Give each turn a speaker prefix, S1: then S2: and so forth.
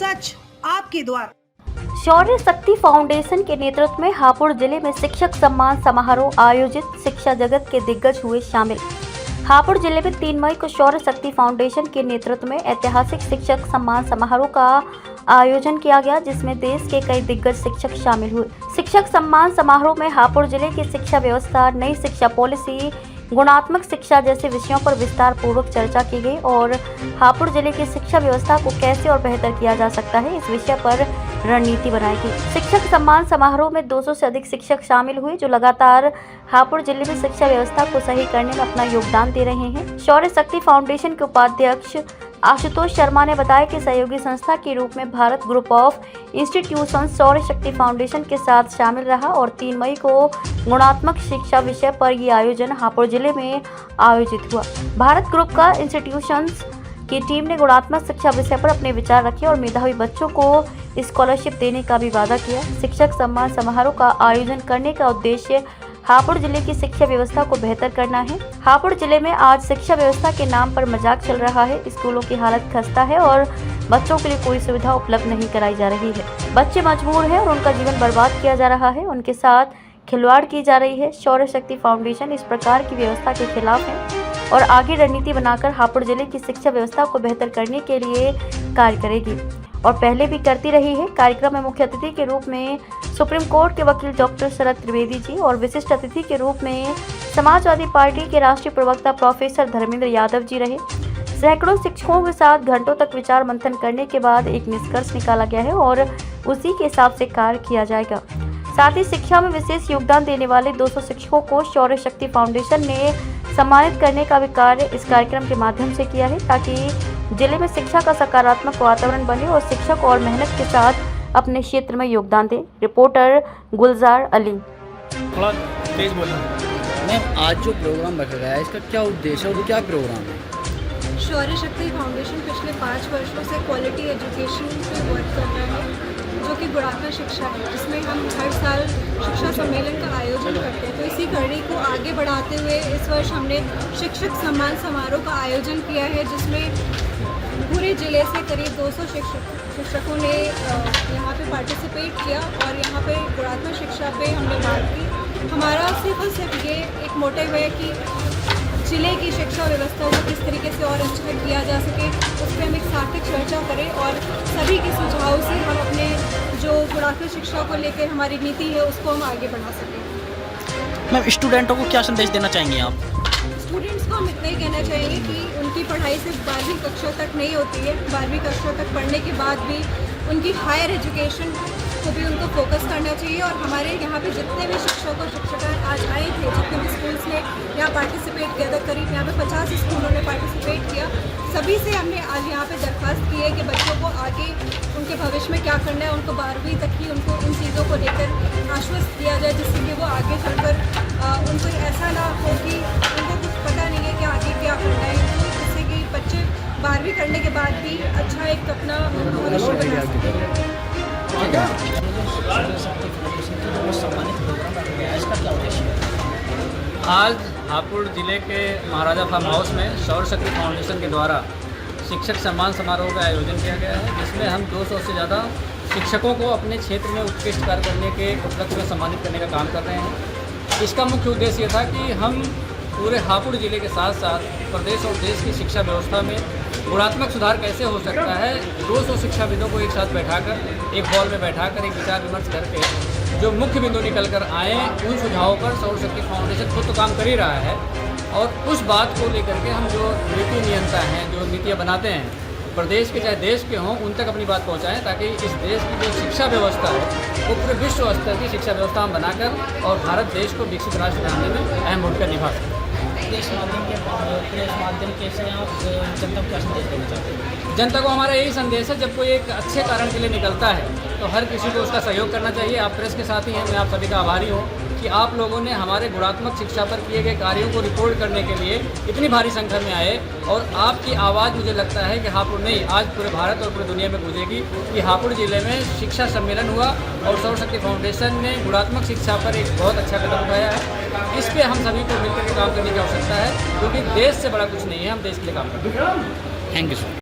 S1: सच आपके द्वार।
S2: शौर्य शक्ति फाउंडेशन के नेतृत्व में हापुड़ जिले में शिक्षक सम्मान समारोह आयोजित, शिक्षा जगत के दिग्गज हुए शामिल। हापुड़ जिले में 3 मई को शौर्य शक्ति फाउंडेशन के नेतृत्व में ऐतिहासिक शिक्षक सम्मान समारोह का आयोजन किया गया, जिसमें देश के कई दिग्गज शिक्षक शामिल हुए। शिक्षक सम्मान समारोह में हापुड़ जिले की शिक्षा व्यवस्था, नई शिक्षा पॉलिसी, गुणात्मक शिक्षा जैसे विषयों पर विस्तार पूर्वक चर्चा की गई और हापुड़ जिले की शिक्षा व्यवस्था को कैसे और बेहतर किया जा सकता है, इस विषय पर रणनीति बनाई गई। शिक्षक सम्मान समारोह में 200 से अधिक शिक्षक शामिल हुए, जो लगातार हापुड़ जिले में शिक्षा व्यवस्था को सही करने में अपना योगदान दे रहे हैं। शौर्य शक्ति फाउंडेशन के उपाध्यक्ष आशुतोष शर्मा ने बताया कि सहयोगी संस्था के रूप में भारत ग्रुप ऑफ इंस्टीट्यूशंस शौर्य शक्ति फाउंडेशन के साथ शामिल रहा और 3 मई को गुणात्मक शिक्षा विषय पर यह आयोजन हापुड़ जिले में आयोजित हुआ। भारत ग्रुप का इंस्टीट्यूशंस की टीम ने गुणात्मक शिक्षा विषय पर अपने विचार रखे और मेधावी बच्चों को स्कॉलरशिप देने का भी वादा किया। शिक्षक सम्मान समारोह का आयोजन करने का उद्देश्य हापुड़ जिले की शिक्षा व्यवस्था को बेहतर करना है। हापुड़ जिले में आज शिक्षा व्यवस्था के नाम पर मजाक चल रहा है। स्कूलों की हालत खस्ता है और बच्चों के लिए कोई सुविधा उपलब्ध नहीं कराई जा रही है। बच्चे मजबूर हैं और उनका जीवन बर्बाद किया जा रहा है, उनके साथ खिलवाड़ की जा रही है। शौर्य शक्ति फाउंडेशन इस प्रकार की व्यवस्था के खिलाफ है और आगे रणनीति बनाकर हापुड़ जिले की शिक्षा व्यवस्था को बेहतर करने के लिए कार्य करेगी और पहले भी करती रही है। कार्यक्रम में मुख्य अतिथि के रूप में सुप्रीम कोर्ट के वकील डॉक्टर शरद त्रिवेदी जी और विशिष्ट अतिथि के रूप में समाजवादी पार्टी के राष्ट्रीय प्रवक्ता प्रोफेसर धर्मेंद्र यादव जी रहे। सैकड़ों शिक्षकों के साथ घंटों तक विचार मंथन करने के बाद एक निष्कर्ष निकाला गया है और उसी के हिसाब से कार्य किया जाएगा। साथ ही शिक्षा में विशेष योगदान देने वाले 200 शिक्षकों को शौर्य शक्ति फाउंडेशन ने सम्मानित करने का भी कार्य इस कार्यक्रम के माध्यम से किया है, ताकि जिले में शिक्षा का सकारात्मक वातावरण बने और शिक्षक और मेहनत के साथ अपने क्षेत्र में योगदान दें। रिपोर्टर गुलजार अली।
S3: थोड़ा तेज बोलना।
S4: मैम, आज जो प्रोग्राम रखा गया है, इसका क्या उद्देश्य है और क्या प्रोग्राम है?
S5: शौर्य शक्ति फाउंडेशन पिछले 5 वर्षों से क्वालिटी एजुकेशन पे वर्क कर रहा है, जो कि गुणात्मक शिक्षा है, जिसमें हम हर साल शिक्षा सम्मेलन का आयोजन करते हैं। तो इसी कड़ी को आगे बढ़ाते हुए इस वर्ष हमने शिक्षक सम्मान समारोह का आयोजन किया है, जिसमें पूरे ज़िले से करीब 200 शिक्षकों ने यहाँ पे पार्टिसिपेट किया और यहाँ पे गुणात्मक शिक्षा पे हमने बात की। हमारा सिर्फ ये एक मोटिव है कि ज़िले की शिक्षा व्यवस्था को किस तरीके से और अच्छा किया जा सके, उस पर हम एक सार्थक चर्चा करें और सभी के सुझाव से हम अपने जो गुणात्मक शिक्षा को लेकर हमारी नीति है उसको हम आगे बढ़ा सकें।
S3: मैम, स्टूडेंटों को क्या संदेश देना चाहेंगे आप?
S5: स्टूडेंट्स को हम इतना ही कहना चाहेंगे कि उनकी पढ़ाई सिर्फ 12वीं कक्षा तक नहीं होती है। 12वीं कक्षा तक पढ़ने के बाद भी उनकी हायर एजुकेशन को भी उनको फोकस करना चाहिए और हमारे यहाँ पे जितने भी शिक्षक और शिक्षिकाएँ आज आए थे, जितने भी स्कूल्स ने यहाँ पार्टिसिपेट किया था, करीब यहाँ पे 50 स्कूलों ने पार्टिसिपेट किया। सभी से हमने आज यहाँ पे दरख्वास्त की है कि बच्चों को आगे उनके भविष्य में क्या करना है, उनको 12वीं तक ही उनको इन चीज़ों को लेकर आश्वस्त किया जाए, जिससे कि वो आगे चलकर उनको ऐसा ना हो कि उनको कुछ पता नहीं है कि आगे क्या करना है, जिससे कि बच्चे 12वीं करने के बाद भी अच्छा एक अपना भविष्य बना सकें।
S6: आज हापुड़ जिले के महाराजा फार्म हाउस में शौर्य शक्ति फाउंडेशन के द्वारा शिक्षक सम्मान समारोह का आयोजन किया गया है, जिसमें हम 200 से ज़्यादा शिक्षकों को अपने क्षेत्र में उत्कृष्ट कार्य करने के उपलक्ष्य में सम्मानित करने का काम कर रहे हैं। इसका मुख्य उद्देश्य ये था कि हम पूरे हापुड़ जिले के साथ साथ प्रदेश और देश की शिक्षा व्यवस्था में गुणात्मक सुधार कैसे हो सकता है, 200 शिक्षाविदों को एक साथ बैठाकर एक हॉल में बैठाकर एक विचार विमर्श करके जो मुख्य बिंदु निकल कर आए, उन सुझावों पर शौर्य शक्ति फाउंडेशन खुद तो काम कर ही रहा है और उस बात को लेकर के हम जो नीति नियंता हैं, जो नीतियाँ बनाते हैं, प्रदेश के चाहे देश के हों, उन तक अपनी बात पहुंचाएं, ताकि इस देश की जो शिक्षा व्यवस्था है वो पूरे विश्व स्तर की शिक्षा व्यवस्था हम बनाकर और भारत देश को विकसित राष्ट्र बनाने में अहम भूमिका निभा सकें।
S3: प्रेस माध्यम के से आप जनता को क्या संदेश देना चाहते हैं?
S6: जनता को हमारा यही संदेश है, जब कोई एक अच्छे कारण के लिए निकलता है तो हर किसी को उसका सहयोग करना चाहिए। आप प्रेस के साथ ही हैं, मैं आप सभी का आभारी हूँ कि आप लोगों ने हमारे गुणात्मक शिक्षा पर किए गए कार्यों को रिपोर्ट करने के लिए इतनी भारी संख्या में आए और आपकी आवाज़ मुझे लगता है कि हापुड़ नहीं, आज पूरे भारत और पूरी दुनिया में गूंजेगी कि हापुड़ जिले में शिक्षा सम्मेलन हुआ और शौर्य शक्ति फाउंडेशन ने गुणात्मक शिक्षा पर एक बहुत अच्छा कदम उठाया है। इस पर हम सभी को मिलकर के काम करने की आवश्यकता है, क्योंकि देश से बड़ा कुछ नहीं है, हम देश के लिए काम करते हैं।
S3: Thank you sir.